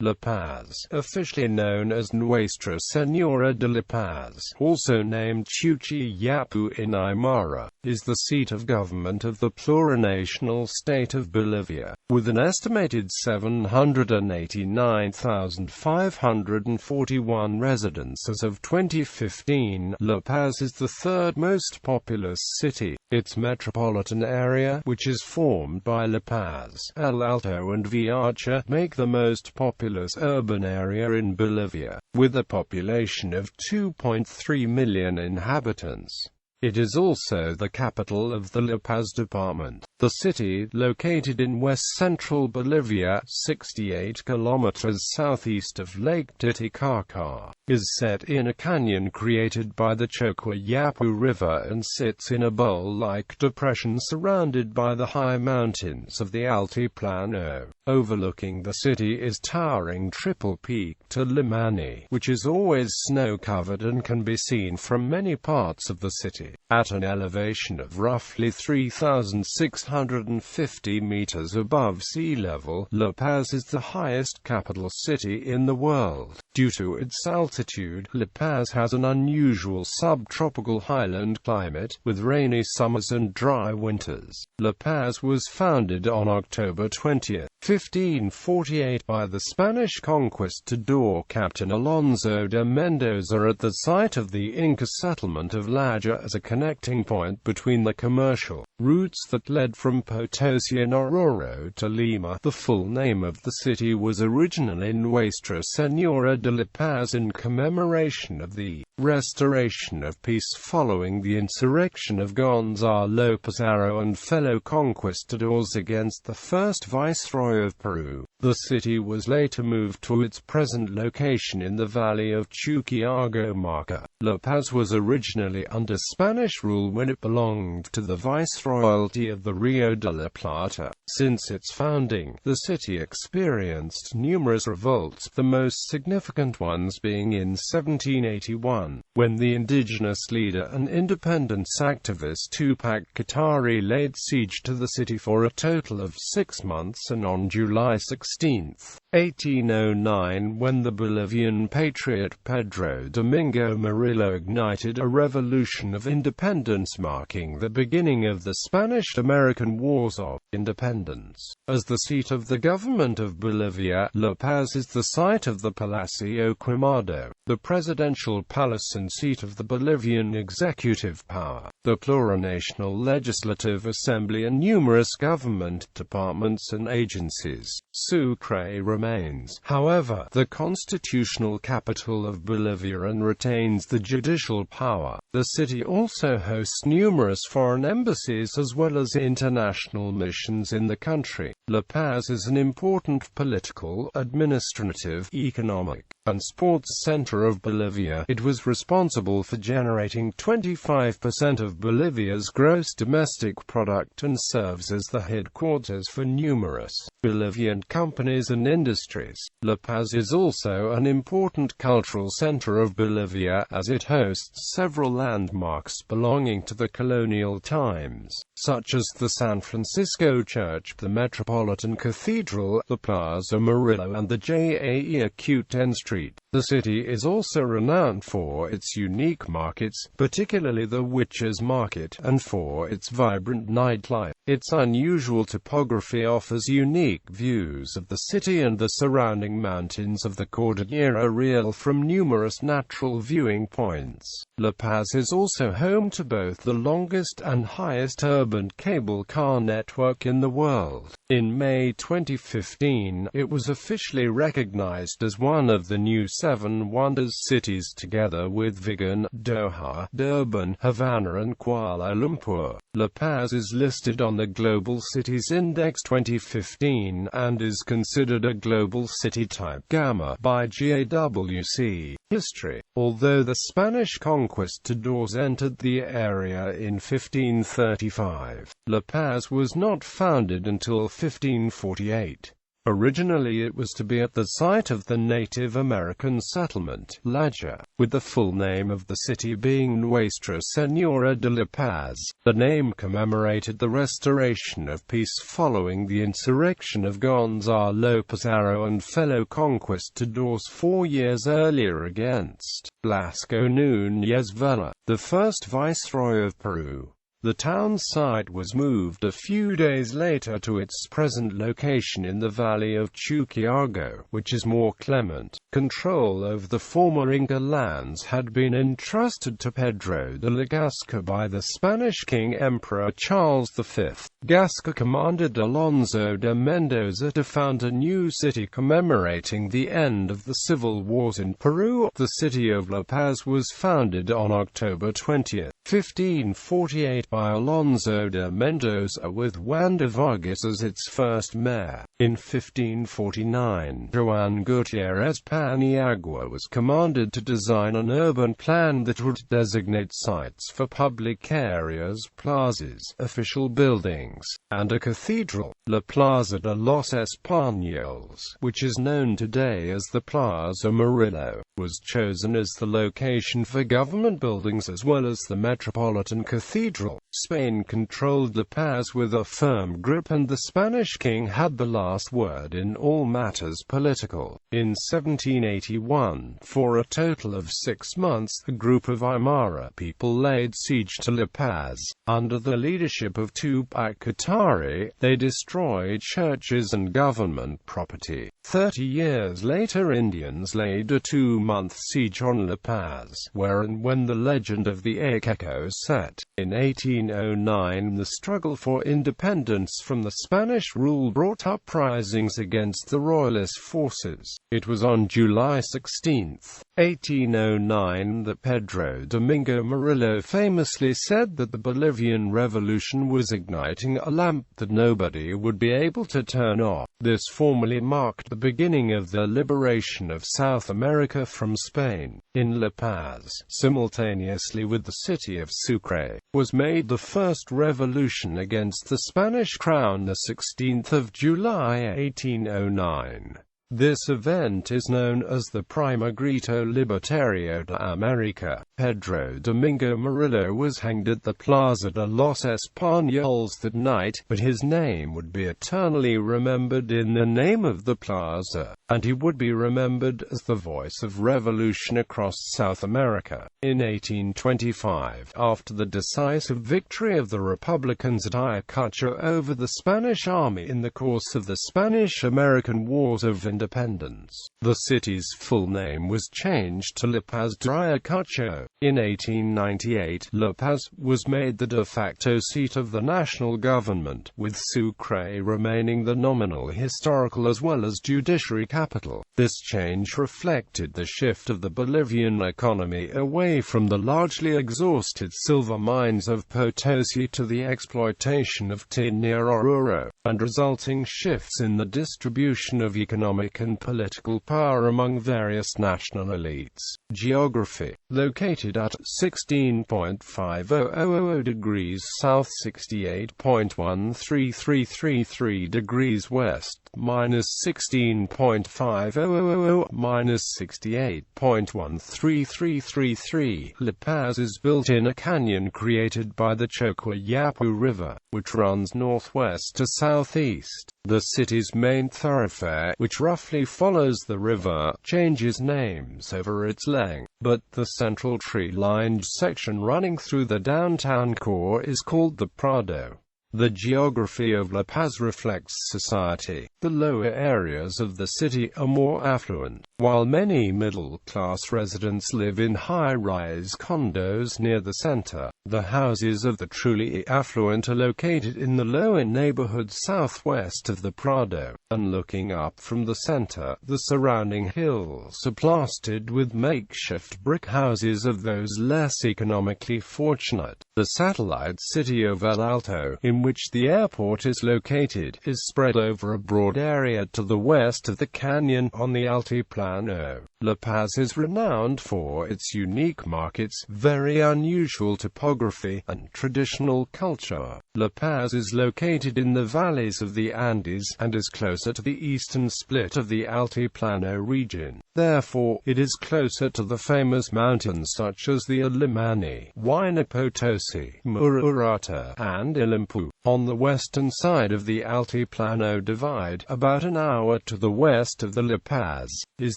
La Paz, officially known as Nuestra Señora de La Paz, also named Chuqi Yapu in Aymara, is the seat of government of the Plurinational State of Bolivia, with an estimated 789,541 residents as of 2015. La Paz is the third most populous city. Its metropolitan area, which is formed by La Paz, El Alto and Viacha, make the most populous urban area in Bolivia, with a population of 2.3 million inhabitants. It is also the capital of the Paz Department. The city, located in west-central Bolivia, 68 kilometers southeast of Lake Titicaca, is set in a canyon created by the Chuqui Yapu River and sits in a bowl-like depression surrounded by the high mountains of the Altiplano. Overlooking the city is towering triple peak Tulimani, which is always snow-covered and can be seen from many parts of the city. At an elevation of roughly 3,650 meters above sea level, La Paz is the highest capital city in the world. Due to its altitude, La Paz has an unusual subtropical highland climate, with rainy summers and dry winters. La Paz was founded on October 20, 1548 by the Spanish conquistador Captain Alonso de Mendoza at the site of the Inca settlement of Laja as a connecting point between the commercial routes that led from Potosi and Oruro to Lima. The full name of the city was originally Nuestra Señora de La Paz in commemoration of the restoration of peace following the insurrection of Gonzalo Pizarro and fellow conquistadors against the first viceroy of Peru. The city was later moved to its present location in the valley of Chuquiyapu. La Paz was originally under Spanish rule when it belonged to the Viceroyalty of the Rio de la Plata. Since its founding, the city experienced numerous revolts, the most significant ones being in 1781, when the indigenous leader and independence activist Tupac Katari laid siege to the city for a total of 6 months, and on July 16, 1809, when the Bolivian patriot Pedro Domingo Murillo ignited a revolution of independence marking the beginning of the Spanish-American Wars of Independence. As the seat of the government of Bolivia, La Paz is the site of the Palacio Quemado, the presidential palace and seat of the Bolivian executive power, the Plurinational Legislative Assembly and numerous government departments and agencies. Sucre remains, however, the constitutional capital of Bolivia and retains the judicial power. The city also hosts numerous foreign embassies as well as international missions in the country. La Paz is an important political, administrative, economic, and sports center of Bolivia. It was responsible for generating 25% of Bolivia's gross domestic product and serves as the headquarters for numerous Bolivian companies and industries. La Paz is also an important cultural center of Bolivia, as it hosts several landmarks belonging to the colonial times, such as the San Francisco Church, the Metropolitan Cathedral, the Plaza Murillo, and the JAEAQ-10 Street. The city is also renowned for its unique markets, particularly the Witches Market, and for its vibrant nightlife. Its unusual topography offers unique views of the city and the surrounding mountains of the Cordillera Real from numerous natural viewing points. La Paz is also home to both the longest and highest urban cable car network in the world. In May 2015, it was officially recognized as one of the new 7 Wonders cities together with Vigan, Doha, Durban, Havana and Kuala Lumpur. La Paz is listed on the Global Cities Index 2015 and is considered a global city type Gamma by GAWC. History. Although the Spanish conquistadors entered the area in 1535, La Paz was not founded until 1548. Originally it was to be at the site of the Native American settlement, Laja, with the full name of the city being Nuestra Señora de La Paz. The name commemorated the restoration of peace following the insurrection of Gonzalo Pizarro and fellow conquistadors 4 years earlier against Blasco Núñez Vela, the first viceroy of Peru. The town site was moved a few days later to its present location in the valley of Chuqui Yapu, which is more clement. Control over the former Inca lands had been entrusted to Pedro de la Gasca by the Spanish King Emperor Charles V. Gasca commanded Alonso de Mendoza to found a new city commemorating the end of the civil wars in Peru. The city of La Paz was founded on October 20, 1548 by Alonso de Mendoza with Juan de Vargas as its first mayor. In 1549, Juan Gutierrez Paniagua was commanded to design an urban plan that would designate sites for public areas, plazas, official buildings, and a cathedral. La Plaza de los Españoles, which is known today as the Plaza Murillo, was chosen as the location for government buildings as well as the Metropolitan Cathedral. Spain controlled La Paz with a firm grip, and the Spanish king had the last word in all matters political. In 1781, for a total of 6 months, a group of Aymara people laid siege to La Paz. Under the leadership of Tupac Katari, they destroyed churches and government property. 30 years later, Indians laid a 2-month siege on La Paz, where and when the legend of the EEJCC set. In 1809, the struggle for independence from the Spanish rule brought uprisings against the royalist forces. It was on July 16, 1809 that Pedro Domingo Murillo famously said that the Bolivian Revolution was igniting a lamp that nobody would be able to turn off. This formally marked the beginning of the liberation of South America from Spain. In La Paz, simultaneously with the city of Sucre, was made the first revolution against the Spanish crown, the 16th of July 1809. This event is known as the Primer Grito Libertario de América. Pedro Domingo Murillo was hanged at the Plaza de los Españoles that night, but his name would be eternally remembered in the name of the plaza, and he would be remembered as the voice of revolution across South America. In 1825, after the decisive victory of the Republicans at Ayacucho over the Spanish army in the course of the Spanish-American Wars of Independence, the city's full name was changed to La Paz de Ayacucho. In 1898, La Paz was made the de facto seat of the national government, with Sucre remaining the nominal historical as well as judiciary capital. This change reflected the shift of the Bolivian economy away from the largely exhausted silver mines of Potosi to the exploitation of tin near Oruro, and resulting shifts in the distribution of economic and political power among various national elites. Geography. Located at 16.5000 degrees south, 68.1333 degrees west, minus 16.5000, minus 68.1333. La Paz is built in a canyon created by the Chuqui Yapu River, which runs northwest to southeast. The city's main thoroughfare, which roughly follows the river, changes names over its length, but the central tree-lined section running through the downtown core is called the Prado. The geography of La Paz reflects society. The lower areas of the city are more affluent, while many middle-class residents live in high-rise condos near the center. The houses of the truly affluent are located in the lower neighborhood southwest of the Prado, and looking up from the center, the surrounding hills are plastered with makeshift brick houses of those less economically fortunate. The satellite city of El Alto, in in which the airport is located, is spread over a broad area to the west of the canyon, on the Altiplano. La Paz is renowned for its unique markets, very unusual topography, and traditional culture. La Paz is located in the valleys of the Andes, and is closer to the eastern split of the Altiplano region. Therefore, it is closer to the famous mountains such as the Illimani, Huayna Potosi, Urarata, and Ilimpu. On the western side of the Altiplano Divide, about an hour to the west of the La Paz, is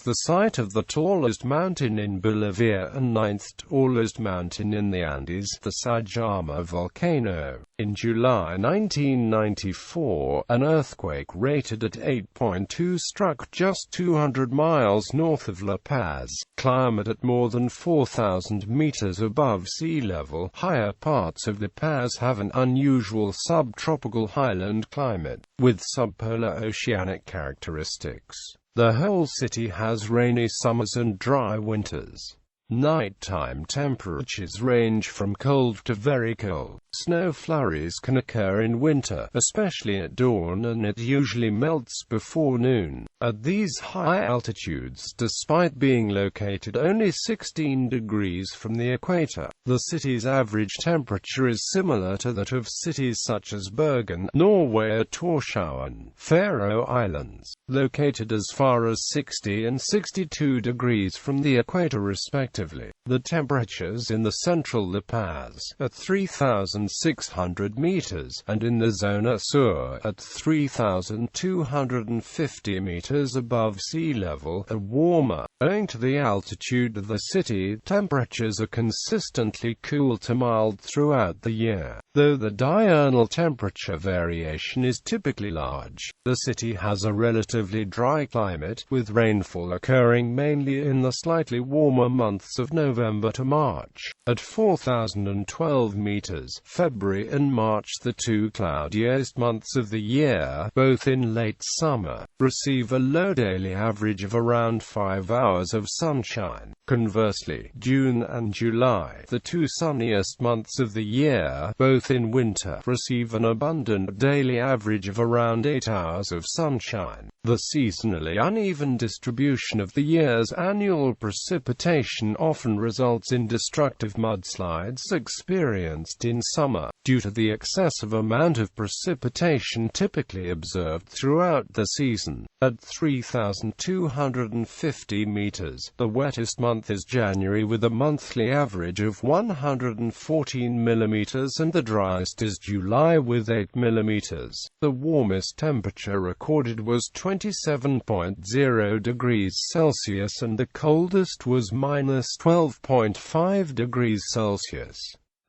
the site of the tallest mountain in Bolivia and ninth tallest mountain in the Andes, the Sajama volcano. In July 1994, an earthquake rated at 8.2 struck just 200 miles north of La Paz. Climate at more than 4,000 meters above sea level. Higher parts of La Paz have an unusual subtropical highland climate, with subpolar oceanic characteristics. The whole city has rainy summers and dry winters. Nighttime temperatures range from cold to very cold. Snow flurries can occur in winter, especially at dawn, and it usually melts before noon. At these high altitudes, despite being located only 16 degrees from the equator, the city's average temperature is similar to that of cities such as Bergen, Norway, or Tórshavn, Faroe Islands, located as far as 60 and 62 degrees from the equator respectively. The temperatures in the central La Paz, at 3,600 meters, and in the Zona Sur, at 3,250 meters above sea level, are warmer. Owing to the altitude of the city, temperatures are consistently cool to mild throughout the year, though the diurnal temperature variation is typically large. The city has a relatively dry climate, with rainfall occurring mainly in the slightly warmer months of November to March. At 4,012 meters, February and March, the two cloudiest months of the year, both in late summer, receive a low daily average of around 5 hours of sunshine. Conversely, June and July, the two sunniest months of the year, both in winter, receive an abundant daily average of around 8 hours of sunshine. The seasonally uneven distribution of the year's annual precipitation often results in destructive mudslides experienced in summer, due to the excessive amount of precipitation typically observed throughout the season. At 3,250 meters, the wettest month is January with a monthly average of 114 millimeters, and the driest is July with 8 millimeters. The warmest temperature recorded was 27.0 degrees Celsius and the coldest was minus 12.5 degrees Celsius.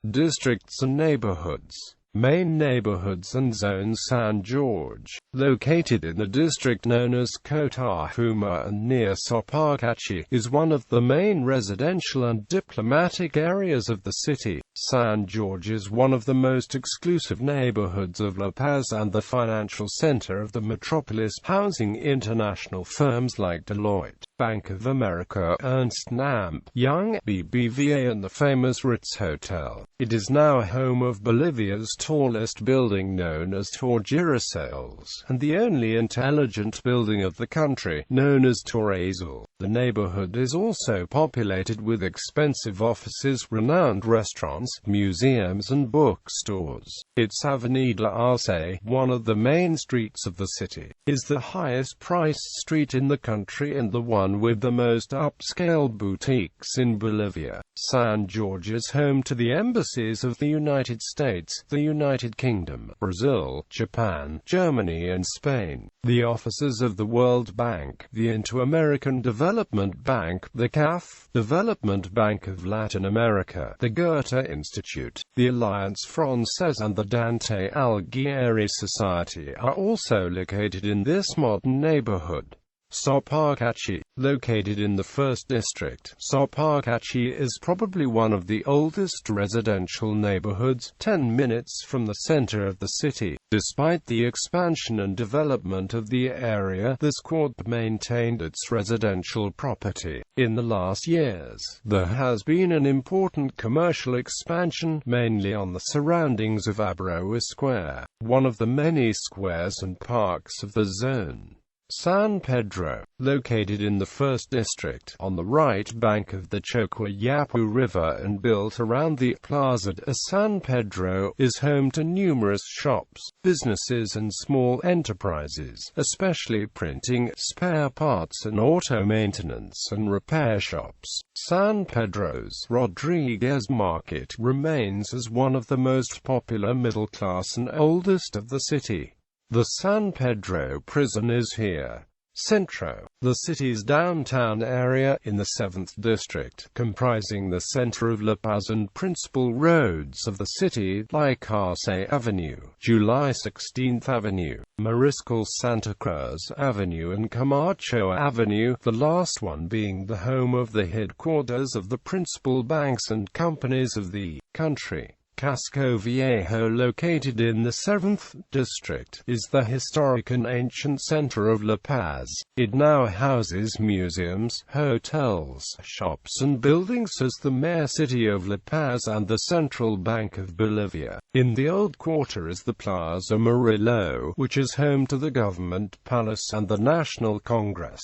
Districts and neighborhoods. Main neighborhoods and zones. San Jorge, located in the district known as Cotahuma and near Sopacachi, is one of the main residential and diplomatic areas of the city. San Jorge is one of the most exclusive neighborhoods of La Paz and the financial center of the metropolis, housing international firms like Deloitte, Bank of America, Ernst & Young, BBVA, and the famous Ritz Hotel. It is now home of Bolivia's tallest building known as Torre Girasales, and the only intelligent building of the country, known as Torre Eiffel. The neighborhood is also populated with expensive offices, renowned restaurants, museums and bookstores. Its Avenida Arce, one of the main streets of the city, is the highest-priced street in the country and the one with the most upscale boutiques in Bolivia. San Jorge is home to the embassies of the United States, the United Kingdom, Brazil, Japan, Germany and Spain, the offices of the World Bank, the Inter-American Development Bank, the CAF, Development Bank of Latin America, the Goethe Institute, the Alliance Francaise and the Dante Alighieri Society are also located in this modern neighborhood. Sopacachi, located in the 1st District. Sopacachi is probably one of the oldest residential neighborhoods, 10 minutes from the center of the city. Despite the expansion and development of the area, this quarter maintained its residential property. In the last years, there has been an important commercial expansion, mainly on the surroundings of Abraoa Square, one of the many squares and parks of the zone. San Pedro, located in the 1st District, on the right bank of the Chuqi Yapu River and built around the Plaza de San Pedro, is home to numerous shops, businesses and small enterprises, especially printing, spare parts and auto maintenance and repair shops. San Pedro's Rodriguez Market remains as one of the most popular middle-class and oldest of the city. The San Pedro prison is here. Centro, the city's downtown area, in the 7th District, comprising the center of La Paz and principal roads of the city, like Arce Avenue, July 16th Avenue, Mariscal Santa Cruz Avenue and Camacho Avenue, the last one being the home of the headquarters of the principal banks and companies of the country. Casco Viejo, located in the 7th District, is the historic and ancient center of La Paz. It now houses museums, hotels, shops and buildings as the mayor city of La Paz and the Central Bank of Bolivia. In the old quarter is the Plaza Murillo, which is home to the Government Palace and the National Congress.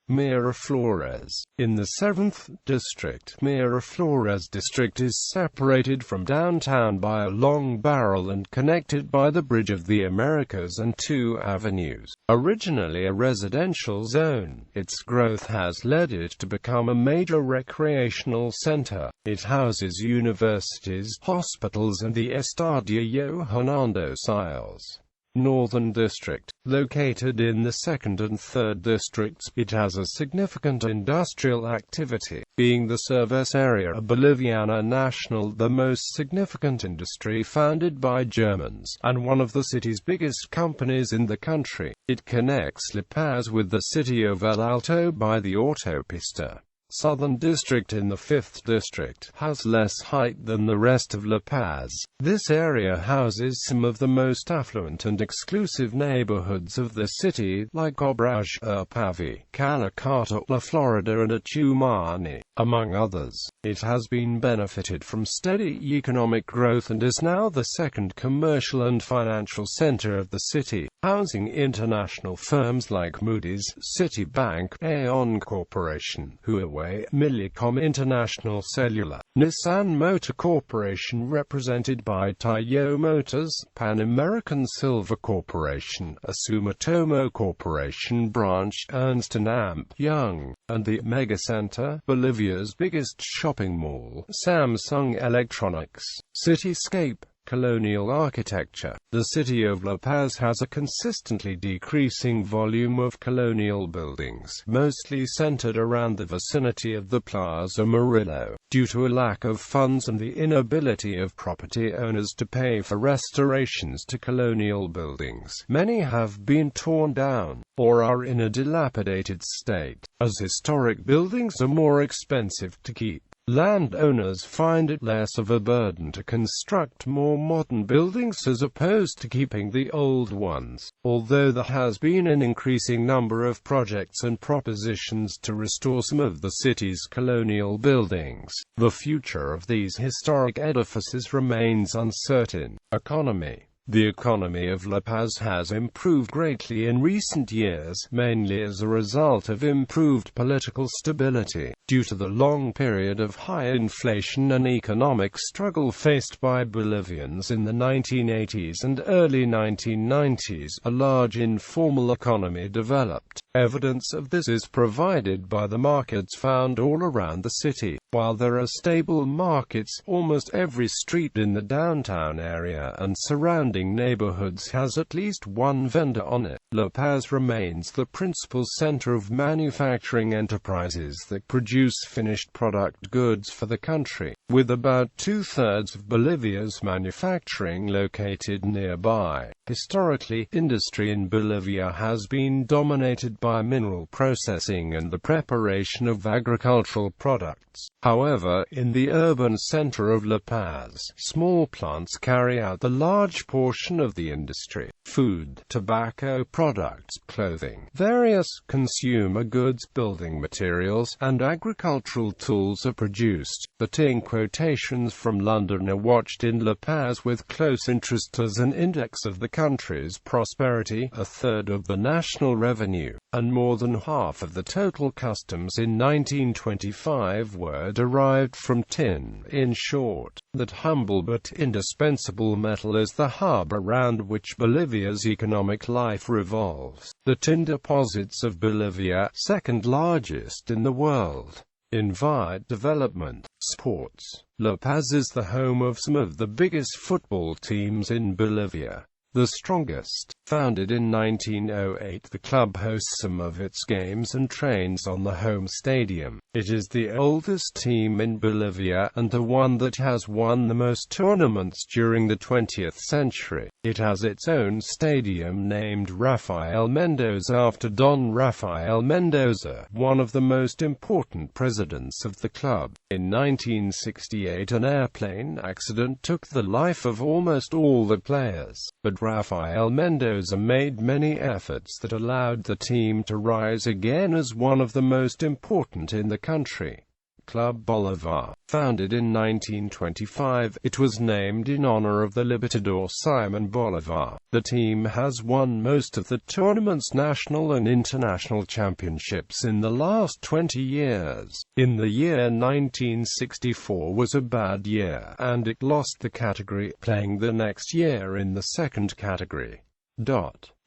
Miraflores. In the 7th District, Miraflores District is separated from downtown by a long barrel and connected by the Bridge of the Americas and 2 avenues. Originally a residential zone, its growth has led it to become a major recreational center. It houses universities, hospitals and the Estadio Hernando Siles. Northern District, located in the 2nd and 3rd Districts, it has a significant industrial activity, being the service area of Boliviana National, the most significant industry founded by Germans, and one of the city's biggest companies in the country. It connects La Paz with the city of El Alto by the autopista. Southern District in the 5th District has less height than the rest of La Paz. This area houses some of the most affluent and exclusive neighborhoods of the city, like Obraj, Pavi, Calacata, La Florida and Achumani, among others. It has been benefited from steady economic growth and is now the second commercial and financial center of the city, housing international firms like Moody's, Citibank, Aon Corporation, Huawei, Millicom International Cellular, Nissan Motor Corporation represented by Taiyo Motors, Pan American Silver Corporation, a Sumitomo Corporation branch, Ernst & Young, and the Megacenter, Bolivia's biggest shopping mall, Samsung Electronics. Cityscape. Colonial architecture. The city of La Paz has a consistently decreasing volume of colonial buildings, mostly centered around the vicinity of the Plaza Murillo, due to a lack of funds and the inability of property owners to pay for restorations to colonial buildings. Many have been torn down, or are in a dilapidated state, as historic buildings are more expensive to keep. Landowners find it less of a burden to construct more modern buildings as opposed to keeping the old ones, although there has been an increasing number of projects and propositions to restore some of the city's colonial buildings. The future of these historic edifices remains uncertain. Economy. The economy of La Paz has improved greatly in recent years, mainly as a result of improved political stability, due to the long period of high inflation and economic struggle faced by Bolivians in the 1980s and early 1990s. A large informal economy developed. Evidence of this is provided by the markets found all around the city. While there are stable markets, almost every street in the downtown area and surrounding neighborhoods has at least one vendor on it. La Paz remains the principal center of manufacturing enterprises that produce finished product goods for the country, with about 2/3 of Bolivia's manufacturing located nearby. Historically, industry in Bolivia has been dominated by mineral processing and the preparation of agricultural products. However, in the urban center of La Paz, small plants carry out the large portion of the industry. Food, tobacco products, clothing, various consumer goods, building materials, and agricultural tools are produced. The Ting quotations from London are watched in La Paz with close interest as an index of the country's prosperity, a third of the national revenue, and more than half of the total customs in 1925 were derived from tin. In short, that humble but indispensable metal is the hub around which Bolivia's economic life revolves. The tin deposits of Bolivia, second largest in the world. Invite development. Sports. La Paz is the home of some of the biggest football teams in Bolivia. The strongest. Founded in 1908, the club hosts some of its games and trains on the home stadium. It is the oldest team in Bolivia, and the one that has won the most tournaments during the 20th century. It has its own stadium named Rafael Mendoza after Don Rafael Mendoza, one of the most important presidents of the club. In 1968, an airplane accident took the life of almost all the players, but Rafael Mendoza made many efforts that allowed the team to rise again as one of the most important in the country. Club Bolivar. Founded in 1925, it was named in honor of the Libertador Simon Bolivar. The team has won most of the tournament's national and international championships in the last 20 years. In the year 1964 was a bad year, and it lost the category, playing the next year in the second category.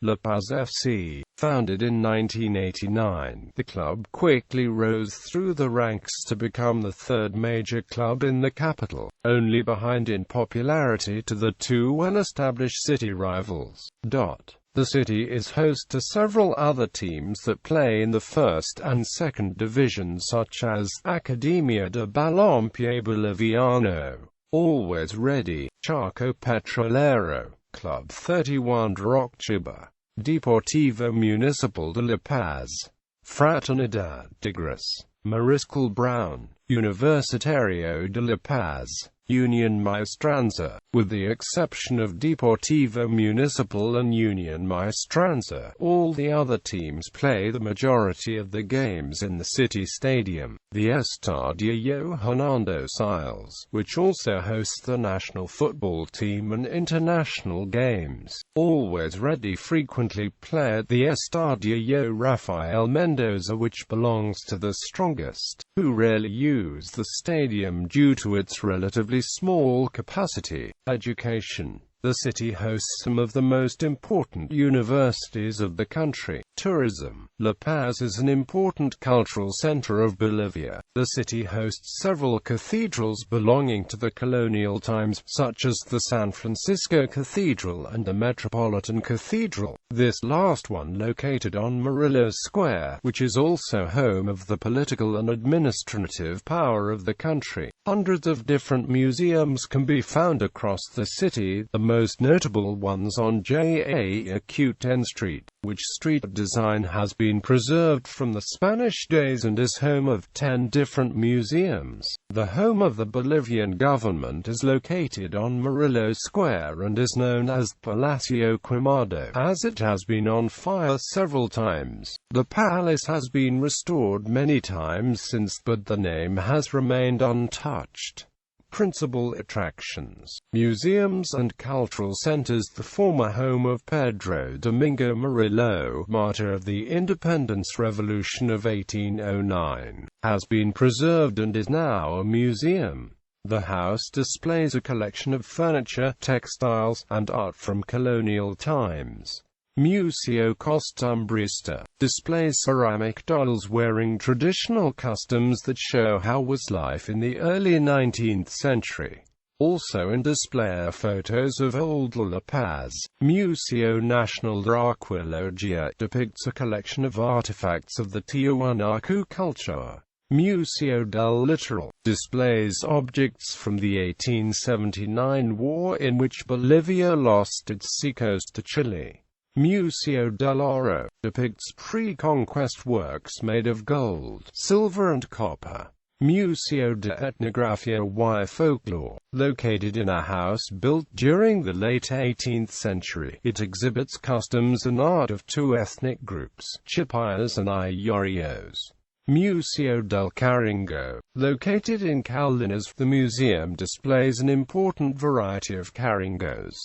La Paz FC. Founded in 1989, the club quickly rose through the ranks to become the third major club in the capital, only behind in popularity to the two well-established city rivals. The city is host to several other teams that play in the first and second division, such as Academia de Balompié Boliviano, Always Ready, Chaco Petrolero, Club 31 de Rockchiba, Deportivo Municipal de La Paz, Fraternidad Tigres, Mariscal Brown, Universitario de La Paz, Union Maestranza. With the exception of Deportivo Municipal and Union Maestranza, all the other teams play the majority of the games in the city stadium, the Estadio Hernando Siles, which also hosts the national football team and international games. Always Ready frequently play at the Estadio Rafael Mendoza, which belongs to the strongest, who rarely use the stadium due to its relatively small capacity. Education. The city hosts some of the most important universities of the country. Tourism. La Paz is an important cultural center of Bolivia. The city hosts several cathedrals belonging to the colonial times, such as the San Francisco Cathedral and the Metropolitan Cathedral, this last one located on Murillo Square, which is also home of the political and administrative power of the country. Hundreds of different museums can be found across the city, the most notable ones on Jacuten Street, which street design has been preserved from the Spanish days and is home of 10 different museums. The home of the Bolivian government is located on Murillo Square and is known as Palacio Quemado, as it has been on fire several times. The palace has been restored many times since, but the name has remained untouched. Principal attractions. Museums and cultural centers. The former home of Pedro Domingo Murillo, martyr of the Independence Revolution of 1809, has been preserved and is now a museum. The house displays a collection of furniture, textiles, and art from colonial times. Museo Costumbrista displays ceramic dolls wearing traditional customs that show how was life in the early 19th century. Also in display are photos of old La Paz. Museo Nacional de Arqueología depicts a collection of artifacts of the Tiwanaku culture. Museo del Litoral displays objects from the 1879 war in which Bolivia lost its seacoast to Chile. Museo del Oro depicts pre-conquest works made of gold, silver and copper. Museo de Etnografía y Folklore, located in a house built during the late 18th century. It exhibits customs and art of two ethnic groups, Chipayas and Aymarios. Museo del Caringo, located in Calinas, the museum displays an important variety of caringos.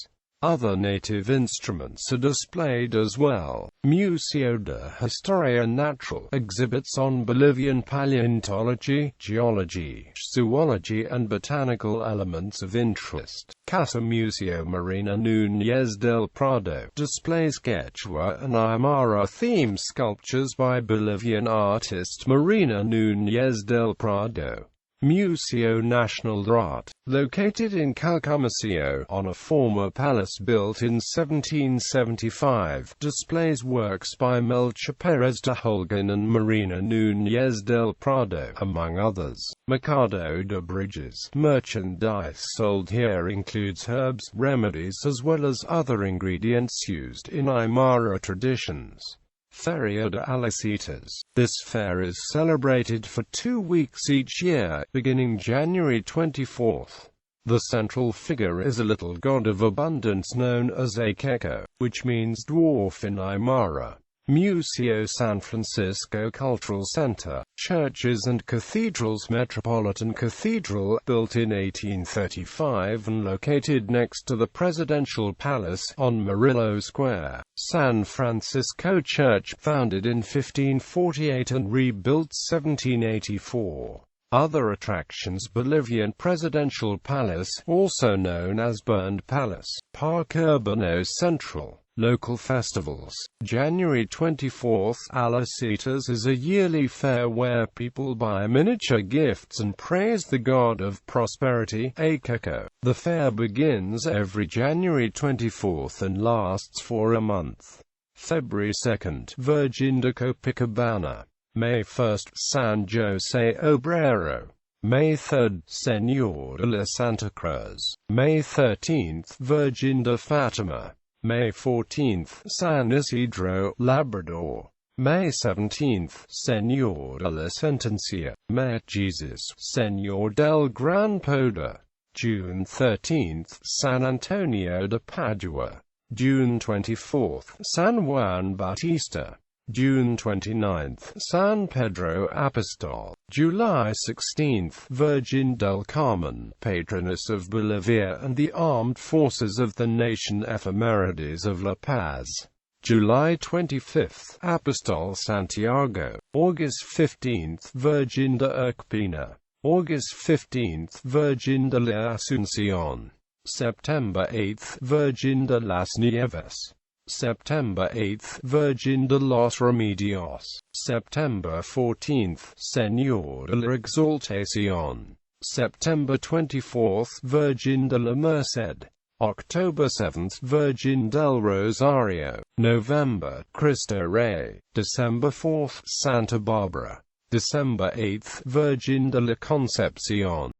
Other native instruments are displayed as well. Museo de Historia Natural exhibits on Bolivian paleontology, geology, zoology and botanical elements of interest. Casa Museo Marina Núñez del Prado displays Quechua and Aymara themed sculptures by Bolivian artist Marina Núñez del Prado. Museo Nacional de Arte, located in Calcamasio, on a former palace built in 1775, displays works by Melchor Pérez de Holguín and Marina Núñez del Prado, among others. Mercado de Bridges. Merchandise sold here includes herbs, remedies as well as other ingredients used in Aymara traditions. Feria de Alicitas. This fair is celebrated for 2 weeks each year, beginning January 24th. The central figure is a little god of abundance known as Akeko, which means dwarf in Aymara. Museo San Francisco Cultural Center. Churches and cathedrals. Metropolitan Cathedral, built in 1835 and located next to the Presidential Palace, on Murillo Square. San Francisco Church, founded in 1548 and rebuilt 1784. Other attractions. Bolivian Presidential Palace, also known as Burned Palace. Parque Urbano Central. Local festivals. January 24th, Alicitas is a yearly fair where people buy miniature gifts and praise the god of prosperity, Akeko. The fair begins every January 24th and lasts for a month. February 2nd, Virgin de Copacabana. May 1st, San Jose Obrero. May 3rd, Señora de la Santa Cruz. May 13th, Virgin de Fatima. May 14th, San Isidro, Labrador. May 17th, Señor de la Sentencia. May Jesus, Señor del Gran Poder. June 13th, San Antonio de Padua. June 24th, San Juan Bautista. June 29th, San Pedro Apostol. July 16th, Virgin del Carmen, patroness of Bolivia and the armed forces of the nation. Ephemerides of La Paz. July 25th, Apostol Santiago. August 15th, Virgin de Urqupina. August 15th, Virgin de la Asunción. September 8th, Virgin de las Nieves. September 8th, Virgin de los Remedios. September 14th, Señor de la Exaltación. September 24th, Virgin de la Merced. October 7th, Virgin del Rosario. November, Cristo Rey. December 4th, Santa Barbara. December 8th, Virgin de la Concepción.